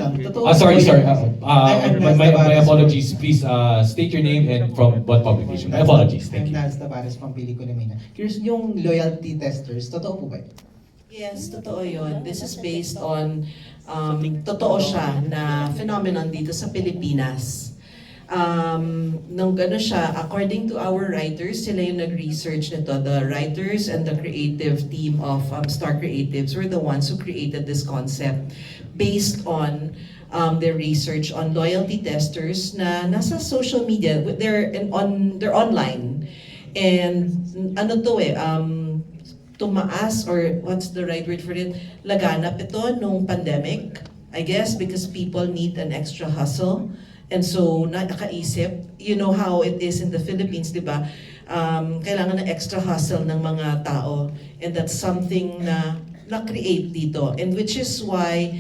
lang. Totoo. Sorry. My Tavares. apologies. Please state your name and from what publication. My apologies. Thank I'm you. Nals Tavares from Pelikula Mina. Curious, yung loyalty testers, totoo po ba yun? Yes, totoo yun. This is based on, totoo siya na phenomenon dito sa Pilipinas. Nung gano'n siya, according to our writers, sila yung nag-research nito. The writers and the creative team of Star Creatives were the ones who created this concept based on their research on loyalty testers na nasa social media. They're online. And ano to tumaas, or what's the right word for it? Laganap ito nung pandemic, I guess, because people need an extra hustle. And so, nakaisip, you know how it is in the Philippines, di ba? Kailangan ng extra hustle ng mga tao. And that's something na na-create dito. And which is why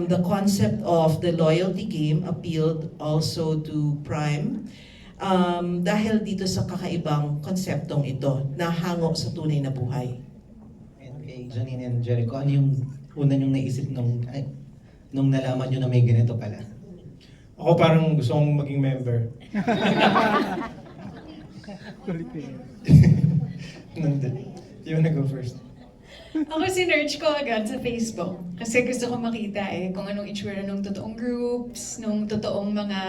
the concept of the loyalty game appealed also to Prime. Dahil dito sa kakaibang konseptong ito, na hango sa tunay na buhay. And kay Janine and Jericho, ano yung una niyong naisip nung nalaman niyo na may ganito pala? Ako parang gusto kong maging member. You wanna go first? Ako sinerch ko agad sa Facebook kasi gusto ko makita kung anong itsura ng totoong groups, nung totoong mga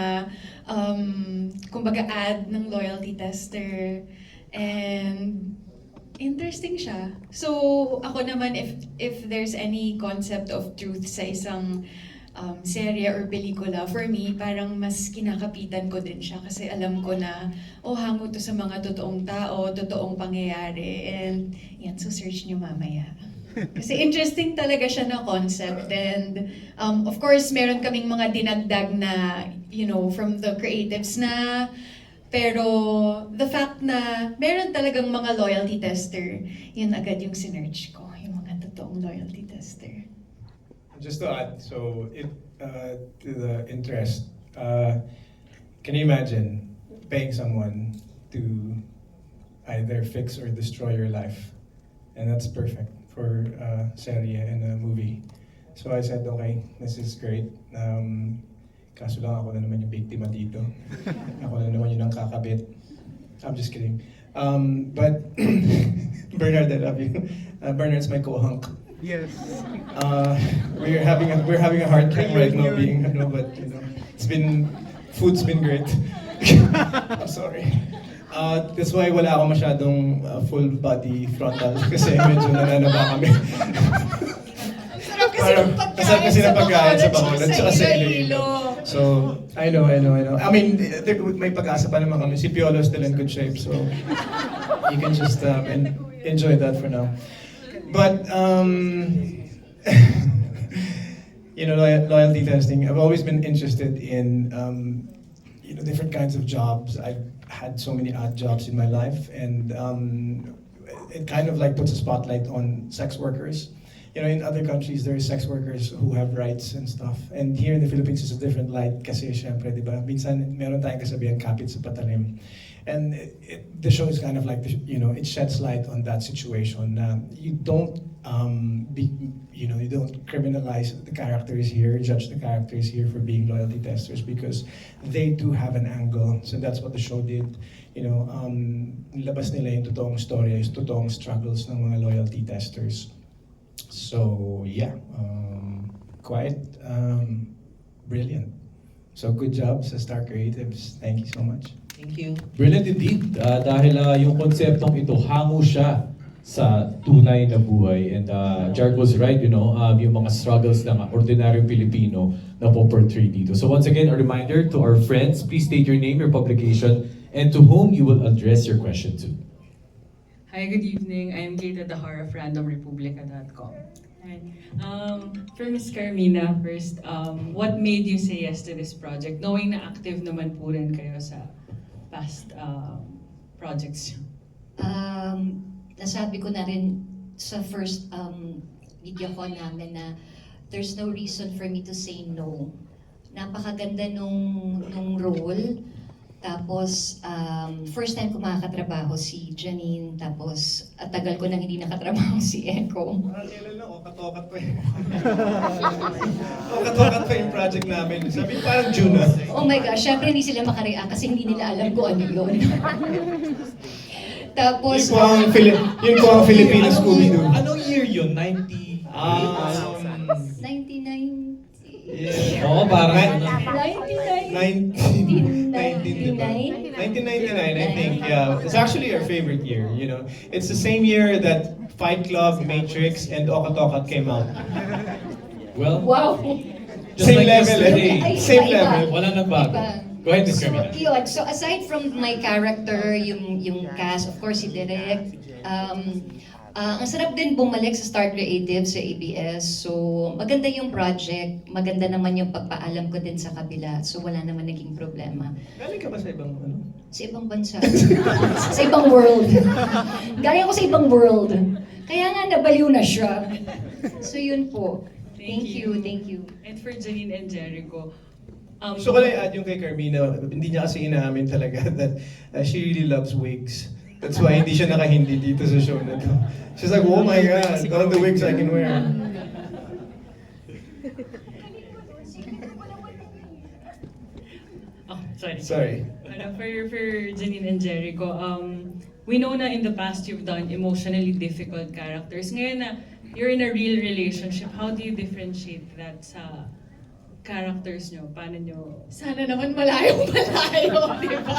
kumbaga ad ng loyalty tester, and interesting siya. So ako naman, if there's any concept of truth sa isang serye or pelikula, for me, parang mas kinakapitan ko din siya kasi alam ko na, hango to sa mga totoong tao, totoong pangyayari, and yan, so search nyo mamaya. Kasi interesting talaga siya na concept, and of course, meron kaming mga dinagdag na, from the creatives na, pero the fact na meron talagang mga loyalty tester, yun agad yung sinerch ko, yung mga totoong loyalty tester. Just to add, so to the interest, can you imagine paying someone to either fix or destroy your life? And that's perfect for a serie and a movie. So I said, okay, this is great. Kaso lang ako na naman yung biktima dito. Ako na naman yung kakabit. I'm just kidding. But Bernard, I love you. Bernard's my co-hunk. Yes. We're having a hard time right now being but food's been great. I'm sorry. That's why wala ako masyadong full body frontal kasi medyo nananaba kami. Masarap kasi ng pagkain sa Bacolod at sa Iloilo. So, I know. I mean, may pag-asa pa naman kami. Si Piolo is still in good shape, so you can just enjoy that for now. But, loyalty testing, I've always been interested in, different kinds of jobs. I've had so many odd jobs in my life, and it kind of like puts a spotlight on sex workers. In other countries, there are sex workers who have rights and stuff. And here in the Philippines, it's a different light kasi syempre, di ba? Minsan, meron tayong kasabihan, kapit sa patalim. And the show is kind of like, it sheds light on that situation. You don't, you don't criminalize the characters here, judge the characters here for being loyalty testers because they do have an angle. So that's what the show did. Labas nila yung totoong storya, yung totoong struggles ng mga loyalty testers. So yeah, quite brilliant. So good job sa Star Creatives. Thank you so much. Thank you. Brilliant indeed. Dahil yung konseptong ito, hango siya sa tunay na buhay. And Jared was right, yung mga struggles ng ordinaryong Pilipino na po-portray dito. So once again, a reminder to our friends, please state your name, your publication, and to whom you will address your question to. Hi, good evening. I am Kate Adahar of randomrepublica.com. For Ms. Carmina, first, what made you say yes to this project? Knowing na active naman po rin kayo sa past projects. Nasabi ko na rin sa first video ko namin na there's no reason for me to say no. Napakaganda nung role. Tapos, first time ko makakatrabaho si Janine. Tapos, tagal ko nang hindi nakatrabaho si Echo. Kailan lang, okat-okat pa yun. Okat-okat pa yung project namin. Sabi ko parang June na. Oh my gosh, syempre hindi sila makareact kasi hindi nila alam kung ano yun. Tapos, Yun po ang Filipino Scooby-Doo. Anong year yun? 90? 99... Yeah. Oo, parang... 99? 1999, I think. Yeah, it's actually our favorite year. You know, it's the same year that Fight Club, Matrix, and Okat-Okat came out. Well, Wow! just Same like level, yesterday. Ay, Same iba. level. Wala nang bago. Iba. Go ahead, Miss So, Carmina. yun. So, aside from my character, yung cast, of course, si Direk, ang sarap din bumalik sa Star Creative sa ABS. So, maganda yung project, maganda naman yung pagpaalam ko din sa kabila. So, wala naman naging problema. Galing ka ba sa ibang ano? Sa ibang bansa. Sa ibang world. Galing ako sa ibang world. Kaya nga nabaliw na siya. So, yun po. Thank you. And for Janine and Jericho, So ko lang i-add yung kay Carmina, hindi niya kasi inaamin talaga that she really loves wigs. That's why hindi siya nakahindi dito sa show na to. She's like, oh my God, all the wigs I can wear. oh, sorry. Sorry. For Janine and Jericho, we know na in the past you've done emotionally difficult characters. Ngayon na you're in a real relationship, how do you differentiate that sa characters nyo? Paano nyo? Sana naman malayong malayo, di ba?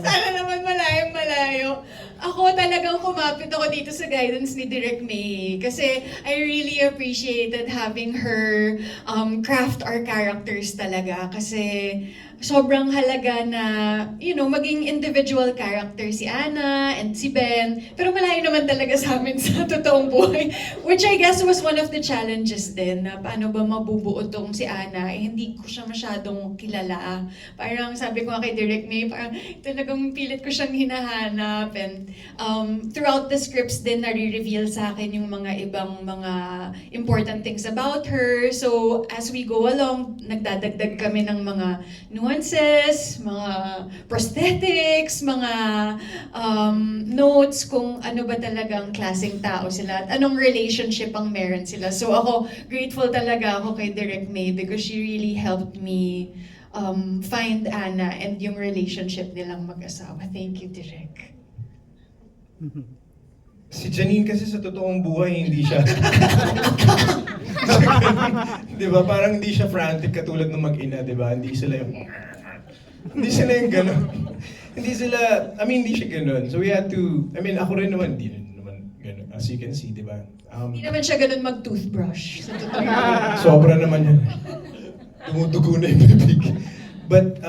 Sana naman malayong malayo. Ako talagang kumapit ako dito sa guidance ni Direk May kasi I really appreciated having her craft our characters talaga kasi sobrang halaga na, you know, maging individual character si Ana and si Ben. Pero malayo naman talaga sa amin sa totoong buhay. Which I guess was one of the challenges din na paano ba mabubuo tong si Ana. Eh, hindi ko siya masyadong kilala. Parang sabi ko nga kay Direk May, parang talagang pilit ko siyang hinahanap. And throughout the scripts din, nare-reveal sa akin yung mga ibang mga important things about her. So as we go along, nagdadagdag kami ng mga nuances, mga prosthetics, mga notes kung ano ba talagang klaseng tao sila at anong relationship ang meron sila. So ako, grateful talaga ako kay Direk May because she really helped me find Ana and yung relationship nilang mag-asawa. Thank you, Direk. Si Janine kasi sa totoong buhay, hindi siya... di ba? Parang hindi siya frantic katulad ng mag-ina, di ba? Hindi sila yung gano'n. Hindi siya gano'n. So we had to, ako rin naman, hindi rin naman gano'n. As you can see, di ba? Hindi naman siya ganun mag-toothbrush. Sa totoo. Sobra naman yun. Tumutugo na yung bibig. But,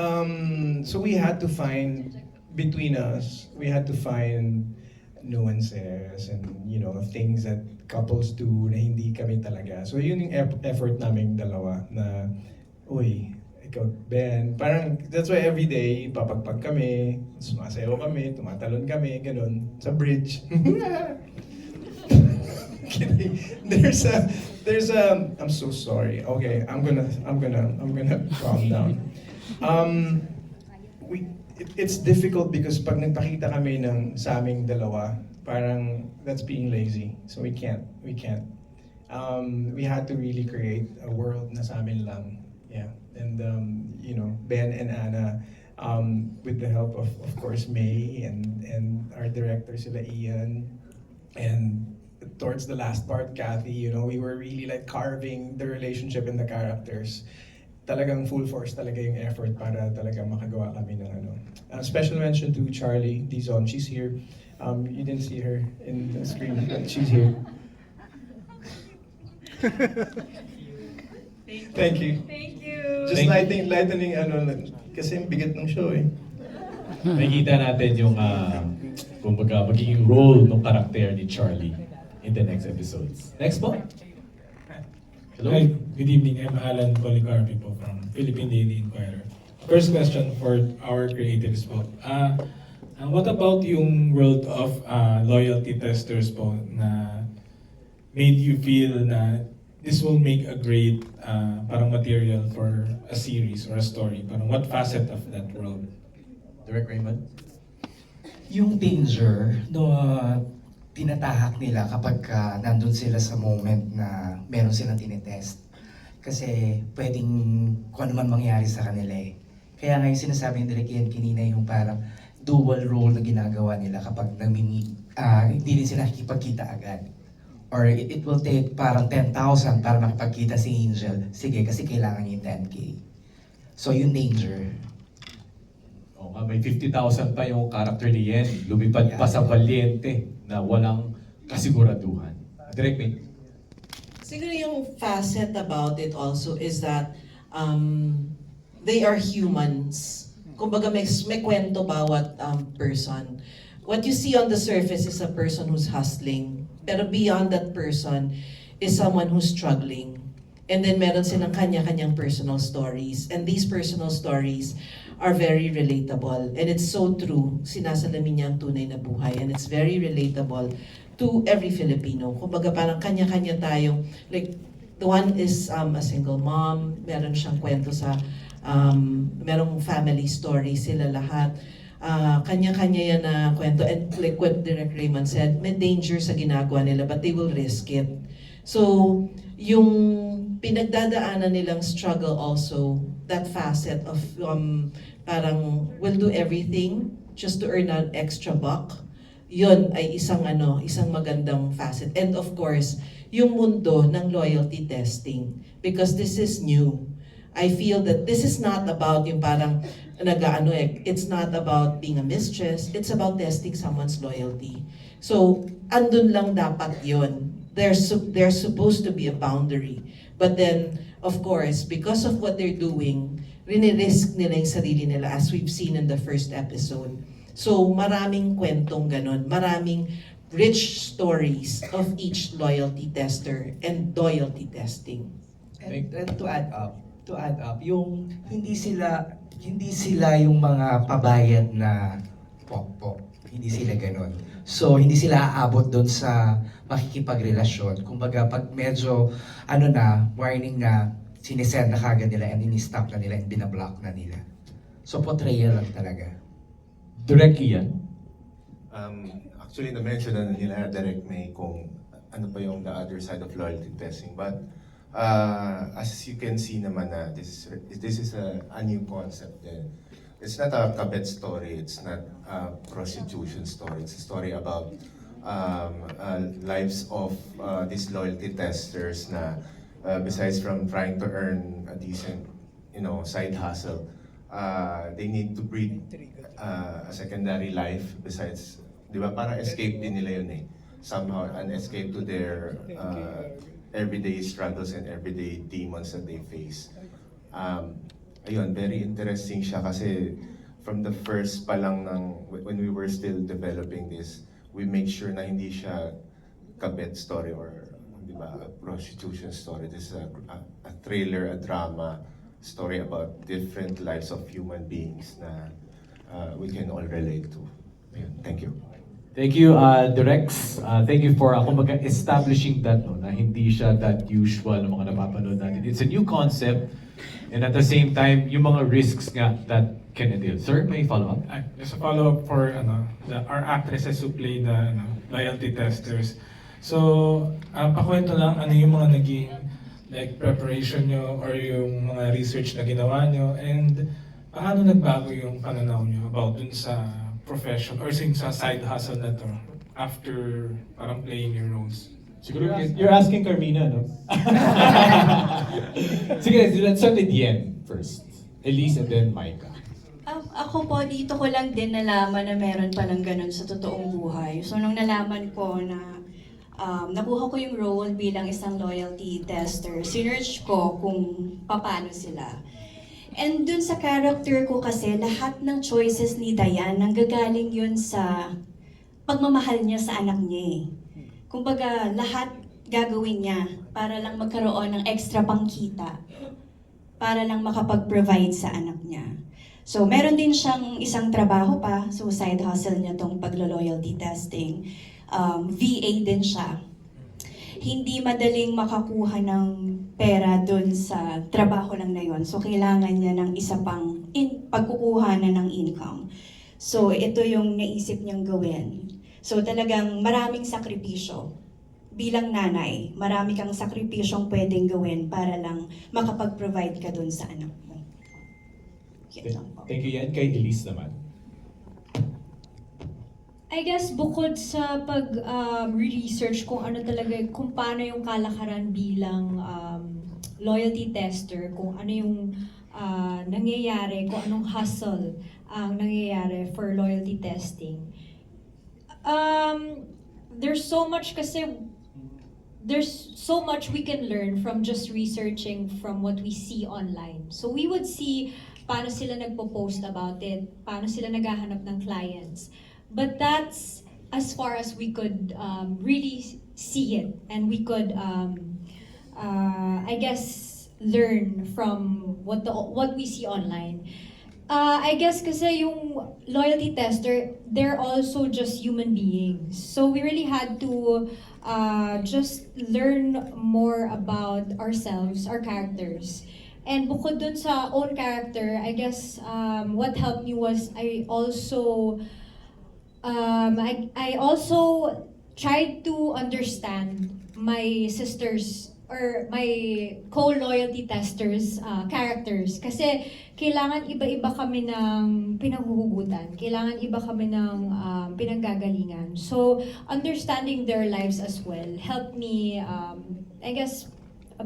so we had to find, between us, we had to find nuances and, you know, things that couples do na hindi kami talaga. So yun yung effort naming dalawa na, uy, ikaw, Ben, parang that's why every day, papagpag kami, sumasayaw kami, tumatalon kami, ganun, sa bridge. There's a, I'm so sorry. Okay, I'm gonna calm down. It's difficult because pag nagpakita kami ng sa aming dalawa, parang that's being lazy. So we can't. We had to really create a world na sa amin lang. Yeah. And you know, Ben and Ana, with the help of course May and our director sila Ian, and towards the last part, Kathy, you know, we were really like carving the relationship and the characters. Talagang full force talaga yung effort para talaga makagawa kami ng ano. Special mention to Charlie Dizon. She's here. You didn't see her in the screen, but she's here. Thank you. Thank you. Just lightening ano, kasi ang bigat ng show eh. Nakikita natin yung, kumbaga, magiging role ng karakter ni Charlie in the next episodes. Next po. Hello. Hi, good evening. I'm Alan Policarpi po from Philippine Daily Inquirer. First question for our creatives po. What about yung world of loyalty testers po na made you feel na this will make a great parang material for a series or a story? Parang what facet of that world? Direct Raymond? Yung danger no tinatahak nila kapag nandun sila sa moment na meron silang tinetest. Kasi pwedeng kung ano man mangyari sa kanila eh. Kaya nga yung sinasabi ni Direk Ian kanina yung parang dual role na ginagawa nila kapag hindi rin sila nakikipagkita agad. Or it will take parang 10,000 para makipagkita si Angel. Sige, kasi kailangan niya yung 10K. So yung danger. Oo nga, may 50,000 pa yung character ni Yen. Lumipad pa sa Valiente na walang kasiguraduhan. Direct May? Siguro yung facet about it also is that they are humans. Kumbaga may kwento bawat person. What you see on the surface is a person who's hustling. Pero beyond that person is someone who's struggling. And then meron silang kanya-kanyang personal stories. And these personal stories are very relatable. And it's so true. Sinasalamin niya ang tunay na buhay. And it's very relatable to every Filipino. Kumbaga parang kanya-kanya tayong, like, the one is a single mom. Meron siyang kwento sa, merong family story sila lahat. Kanya-kanya yan na kwento. And like what Direk Raymond said, may danger sa ginagawa nila, but they will risk it. So, yung pinagdadaanan nilang struggle also, that facet of parang will do everything just to earn an extra buck, yun ay isang magandang facet. And of course, yung mundo ng loyalty testing, because this is new. I feel that this is not about yung parang it's not about being a mistress, it's about testing someone's loyalty. So, andun lang dapat yun. There's supposed to be a boundary. But then, of course, because of what they're doing, rinirisk nila yung sarili nila as we've seen in the first episode. So, maraming kwentong ganon, maraming rich stories of each loyalty tester and loyalty testing. And to add up, yung hindi sila yung mga pabayad na pokpok. Hindi sila ganon. So, hindi sila aabot doon sa makikipagrelasyon. Kumbaga, pag medyo, warning na, sinisend na kagad nila and ini-stop na nila and binablock na nila. So, portrayal lang talaga. Direct Ian? Actually, na-mention na nila Direct May kung ano pa yung the other side of loyalty testing. But as you can see naman na this is a new concept din. It's not a kabet story, it's not a prostitution story. It's a story about lives of these loyalty testers na besides from trying to earn a decent, side hustle, they need to breed a secondary life besides, di ba, para escape din nila yun eh. Somehow, an escape to their everyday struggles and everyday demons that they face. Ayun, very interesting siya kasi from the first pa lang when we were still developing this, we make sure na hindi siya kabet story or di ba, a prostitution story. This is a thriller, a drama story about different lives of human beings na we can all relate to. Ayun, thank you. Thank you, Direx. Thank you for establishing that, no, na hindi siya that usual ng mga napapanood natin. It's a new concept, and at the same time, yung mga risks nga that can entail. Sir, may follow-up? Just a follow-up for our actresses who play the loyalty testers. So, pakwento lang ano yung mga naging preparation nyo or yung mga research na ginawa nyo, and paano nagbago yung pananaw nyo about dun sa profession or sa side hustle na to after parang playing your roles? Siguro you're asking Carmina, no? Sige, let's start with Yen first. Elise and then Micah. Ako po, dito ko lang din nalaman na meron palang ganun sa totoong buhay. So, nung nalaman ko na nakuha ko yung role bilang isang loyalty tester, sinearch ko kung paano sila. And dun sa character ko kasi, lahat ng choices ni Dayan, nanggagaling yun sa pagmamahal niya sa anak niya. Kumbaga, lahat gagawin niya para lang magkaroon ng extra pangkita, para lang makapag-provide sa anak niya. So, meron din siyang isang trabaho pa, so side hustle niya tong paglo-loyalty testing. VA din siya. hindi madaling makakuha ng pera dun sa trabaho lang na yon. So, kailangan niya ng isa pang pagkukuha na ng income. So, ito yung naisip niyang gawin. So, talagang maraming sakripisyo. Bilang nanay, marami kang sakripisyong pwedeng gawin para lang makapag-provide ka dun sa anak mo. Yan lang po. Thank you yan. Kay Elise naman. I guess bukod sa pag-research kung ano talaga, kung paano yung kalakaran bilang loyalty tester, kung ano yung nangyayari, kung anong hustle ang nangyayari for loyalty testing. There's so much we can learn from just researching from what we see online. So we would see paano sila nagpo-post about it, paano sila naghahanap ng clients. But that's as far as we could really see it, and we could, I guess, learn from what we see online. I guess kasi yung loyalty tester, they're also just human beings. So we really had to just learn more about ourselves, our characters. And bukod dun sa own character, I guess what helped me was I also tried to understand my sisters or my co-loyalty testers characters, kasi kailangan iba-iba kami ng pinanghuhugutan, kailangan iba kami ng pinanggagalingan. So understanding their lives as well helped me I guess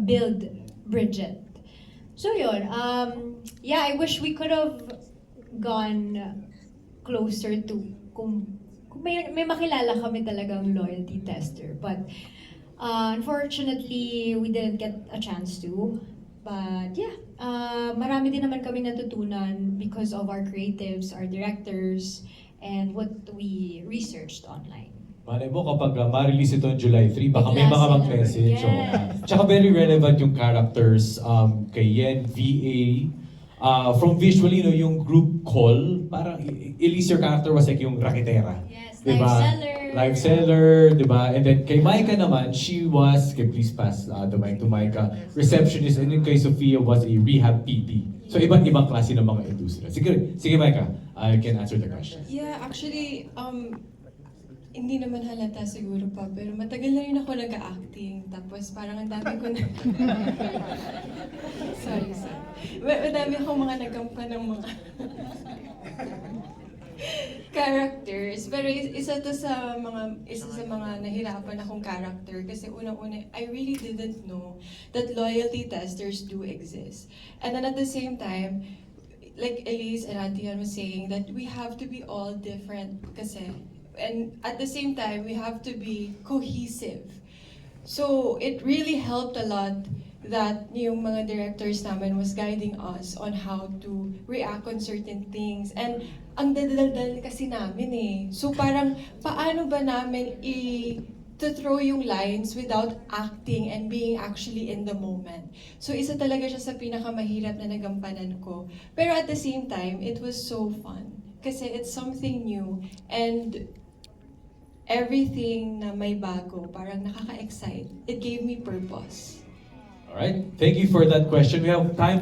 build Bridget. So yun, yeah, I wish we could have gone closer to kung may makilala kami talagang loyalty tester, but unfortunately we didn't get a chance to. But yeah, marami din naman kami natutunan because of our creatives, our directors, and what we researched online. Malay mo kapag ma-release ito on July 3, baka may Bigla mga sila. mag-message. Yes. Tsaka very relevant yung characters kay Yen, VA. From visually, no, yung group call, parang Elise, your character was like yung raketera. Yes, Diba? live seller. Live seller, diba? And then kay Micah naman, she was, please pass the mic to Micah, receptionist, and yung kay Sophia was a rehab PT. So iba't-ibang klase ng mga industriya. Sige Micah, I can answer the question. Yeah, actually, hindi naman halata siguro pa, pero matagal na rin ako nag-acting. Tapos parang ang dami ko na... sorry. Madami akong mga nagampan ng mga characters. Pero isa sa mga nahirapan akong character kasi unang-una, I really didn't know that loyalty testers do exist. And then at the same time, like Elise and Atian was saying, that we have to be all different kasi. And at the same time, we have to be cohesive. So it really helped a lot that yung mga directors namin was guiding us on how to react on certain things. And ang dadaldal kasi namin eh. So parang paano ba namin to throw yung lines without acting and being actually in the moment. So isa talaga siya sa pinakamahirap na nagampanan ko. Pero at the same time, it was so fun. Kasi it's something new. And everything na may bago, parang nakaka-excite. It gave me purpose. Alright, thank you for that question. We have time